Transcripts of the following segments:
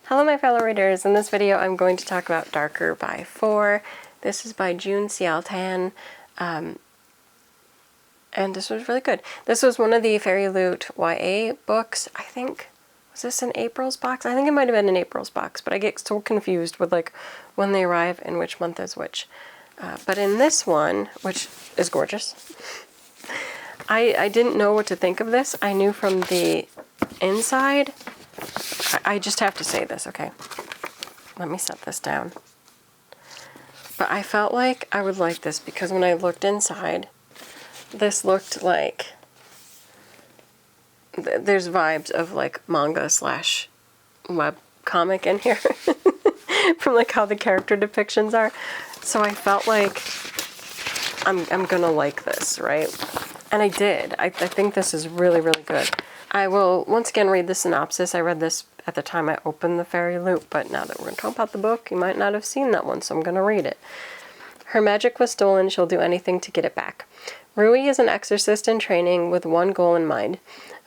Hello my fellow readers, in this video I'm going to talk about Darker by 4. This is by June Sialtan, and this was really good. This was one of the Fairy Loot YA books, I think. Was this in April's box? I think it might have been in April's box, but I get so confused with like when they arrive and which month is which. But in this one, which is gorgeous, I didn't know what to think of this. I knew from the inside. I just have to say this, okay? Let me set this down. But I felt like I would like this because when I looked inside, this looked like there's vibes of like manga / web comic in here from like how the character depictions are. So I felt like I'm gonna like this, right? And I did. I think this is really, really good. I will once again read the synopsis. I read this at the time I opened the Fairy Loot, but now that we're going to talk about the book, you might not have seen that one, so I'm going to read it. Her magic was stolen. She'll do anything to get it back. Rui is an exorcist in training with one goal in mind,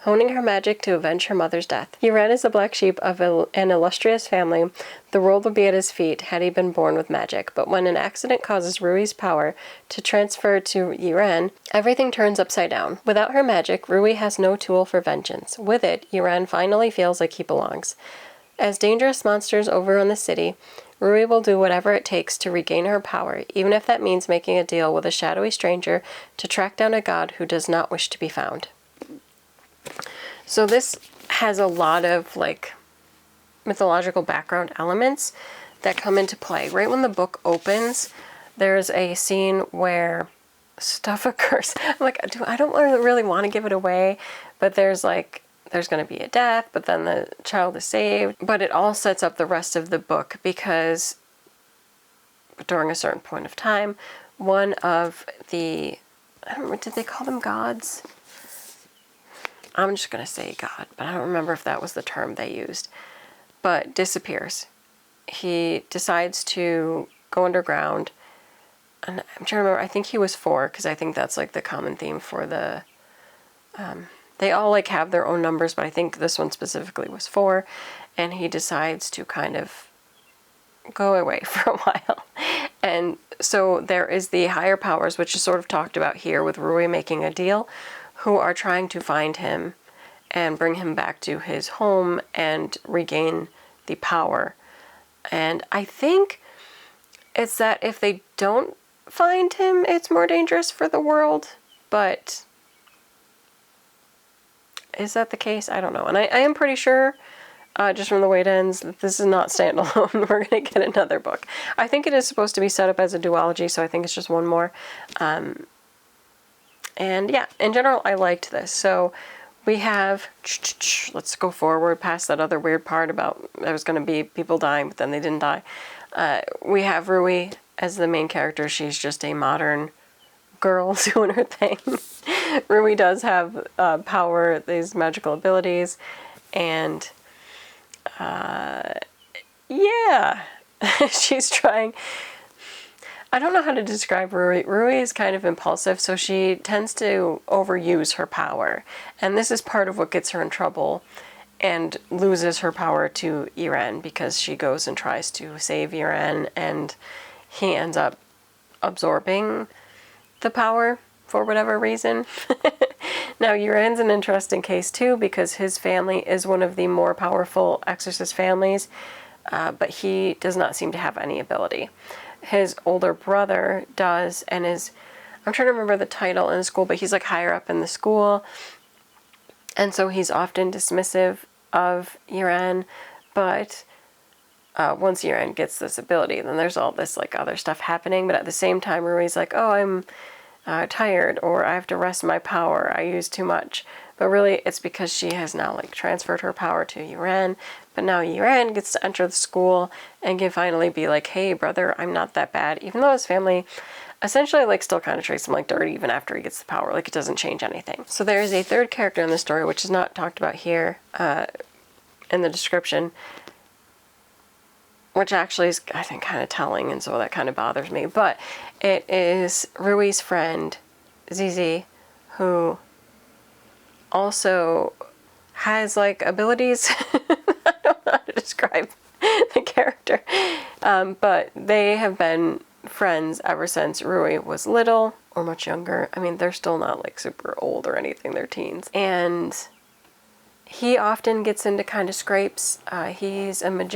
honing her magic to avenge her mother's death. Yiren is the black sheep of an illustrious family. The world would be at his feet had he been born with magic, but when an accident causes Rui's power to transfer to Yiren, everything turns upside down. Without her magic, Rui has no tool for vengeance. With it, Yiren finally feels like he belongs. As dangerous monsters overrun the city, Rui will do whatever it takes to regain her power, even if that means making a deal with a shadowy stranger to track down a god who does not wish to be found. So this has a lot of like mythological background elements that come into play. Right when the book opens, there's a scene where stuff occurs. I'm like, I don't really want to give it away, but there's going to be a death, but then the child is saved. But it all sets up the rest of the book because during a certain point of time, one of the, I don't remember, did they call them gods? I'm just going to say God, but I don't remember if that was the term they used, but disappears. He decides to go underground, and I'm trying to remember, I think he was 4, because I think that's like the common theme for the, they all like have their own numbers, but I think this one specifically was 4, and he decides to kind of go away for a while. And so there is the higher powers, which is sort of talked about here with Rui making a deal, who are trying to find him and bring him back to his home and regain the power. And I think it's that if they don't find him, it's more dangerous for the world. But is that the case? I don't know. And I am pretty sure, just from the way it ends, that this is not standalone. We're going to get another book. I think it is supposed to be set up as a duology, so I think it's just one more. And yeah, in general, I liked this. So we have, let's go forward past that other weird part about there was going to be people dying, but then they didn't die. We have Rui as the main character. She's just a modern girl doing her thing. Rui does have power, these magical abilities, and yeah, she's trying. I don't know how to describe Rui. Rui is kind of impulsive, so she tends to overuse her power. And this is part of what gets her in trouble and loses her power to Yiren, because she goes and tries to save Yiren, and he ends up absorbing the power for whatever reason. Now, Yiren's an interesting case too, because his family is one of the more powerful exorcist families, but he does not seem to have any ability. His older brother does, and is, I'm trying to remember the title in the school, but he's like higher up in the school, and so he's often dismissive of Yiren, but once Yiren gets this ability, then there's all this like other stuff happening, but at the same time Rui's like, oh, I'm tired, or I have to rest my power, I use too much. But really it's because she has now like transferred her power to Yiren, but now Yiren gets to enter the school and can finally be like, hey brother, I'm not that bad, even though his family essentially like still kind of treats him like dirt even after he gets the power. Like, it doesn't change anything. So there is a third character in the story, which is not talked about here in the description, which actually is, I think, kind of telling, and so that kind of bothers me. But it is Rui's friend, Zizi, who also has, like, abilities. I don't know how to describe But they have been friends ever since Rui was little or much younger. I mean, they're still not like super old or anything. They're teens. And he often gets into kind of scrapes. He's a mage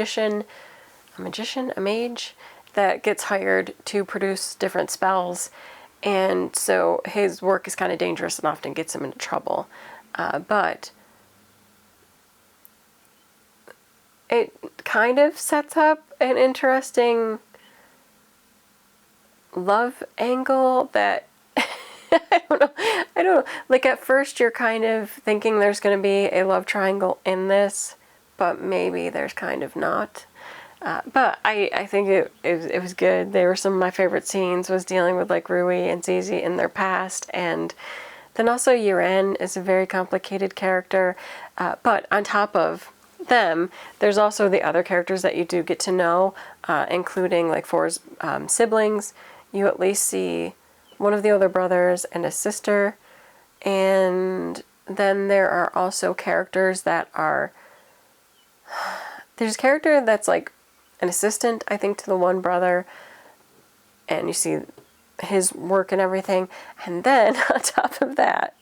that gets hired to produce different spells. And so his work is kind of dangerous and often gets him into trouble. But it kind of sets up an interesting love angle that I don't know. Like at first you're kind of thinking there's going to be a love triangle in this, but maybe there's kind of not. But I think it was good. They were some of my favorite scenes, was dealing with like Rui and Zizi in their past, and then also Yuren is a very complicated character. But on top of them, there's also the other characters that you do get to know, including like Four's siblings. You at least see one of the older brothers and a sister, and then there are also characters that are, there's a character that's like an assistant, I think, to the one brother, and you see his work and everything. And then on top of that,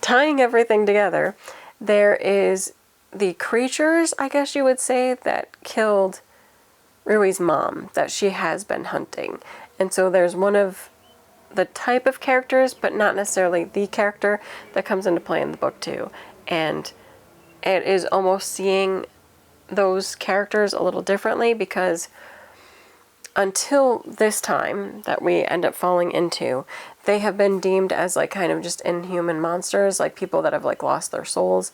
tying everything together, there is the creatures, I guess you would say, that killed Rui's mom, that she has been hunting. And so there's one of the type of characters, but not necessarily the character, that comes into play in the book too. And it is almost seeing those characters a little differently, because until this time that we end up falling into, they have been deemed as like kind of just inhuman monsters, like people that have like lost their souls,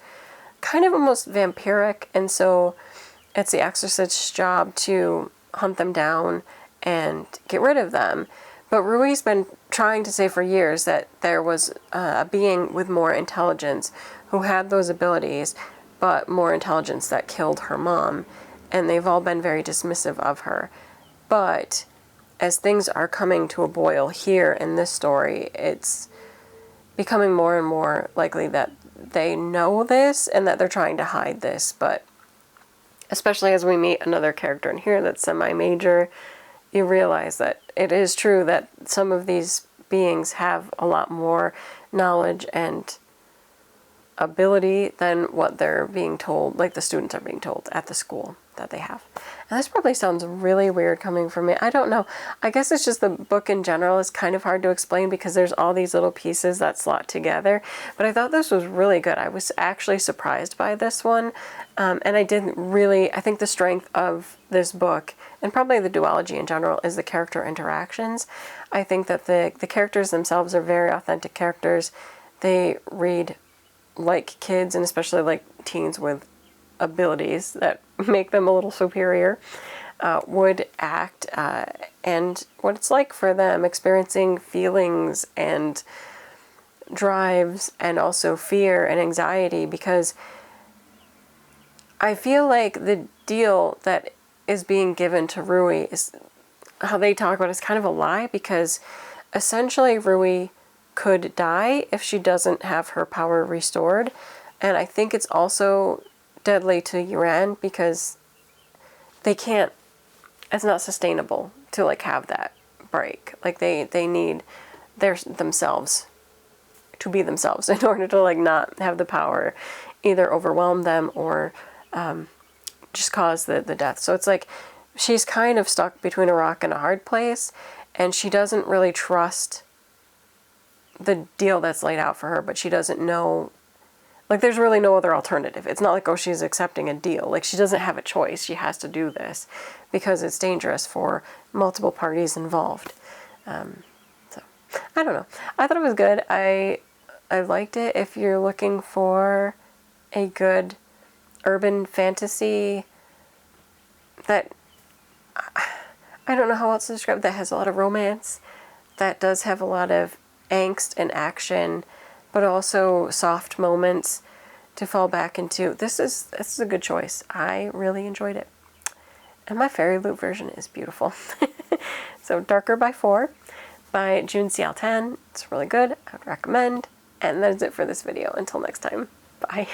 kind of almost vampiric. And so it's the exorcist's job to hunt them down and get rid of them. But Rui's been trying to say for years that there was a being with more intelligence who had those abilities, but more intelligence, that killed her mom. And they've all been very dismissive of her. But as things are coming to a boil here in this story, it's becoming more and more likely that they know this and that they're trying to hide this. But especially as we meet another character in here that's semi-major, you realize that it is true that some of these beings have a lot more knowledge and ability than what they're being told, like the students are being told at the school that they have. And this probably sounds really weird coming from me. I don't know. I guess it's just the book in general is kind of hard to explain because there's all these little pieces that slot together. But I thought this was really good. I was actually surprised by this one. And I think the strength of this book, and probably the duology in general, is the character interactions. I think that the characters themselves are very authentic characters. They read like kids, and especially like teens with abilities that make them a little superior, would act, and what it's like for them, experiencing feelings and drives and also fear and anxiety, because I feel like the deal that is being given to Rui is how they talk about it is kind of a lie, because essentially Rui could die if she doesn't have her power restored. And I think it's also deadly to Yuren because they can't, it's not sustainable to like have that break. Like they need themselves to be themselves in order to like not have the power either overwhelm them or just cause the death. So it's like she's kind of stuck between a rock and a hard place, and she doesn't really trust the deal that's laid out for her, but she doesn't know, like there's really no other alternative. It's not like, oh, she's accepting a deal. Like she doesn't have a choice. She has to do this because it's dangerous for multiple parties involved. So I don't know. I thought it was good. I liked it. If you're looking for a good urban fantasy that, I don't know how else to describe it, that has a lot of romance, that does have a lot of angst and action, but also soft moments to fall back into. This is a good choice. I really enjoyed it. And my Fairy Loot version is beautiful. So Darker by 4 by June Xiao-Tan. It's really good. I would recommend. And that is it for this video. Until next time. Bye.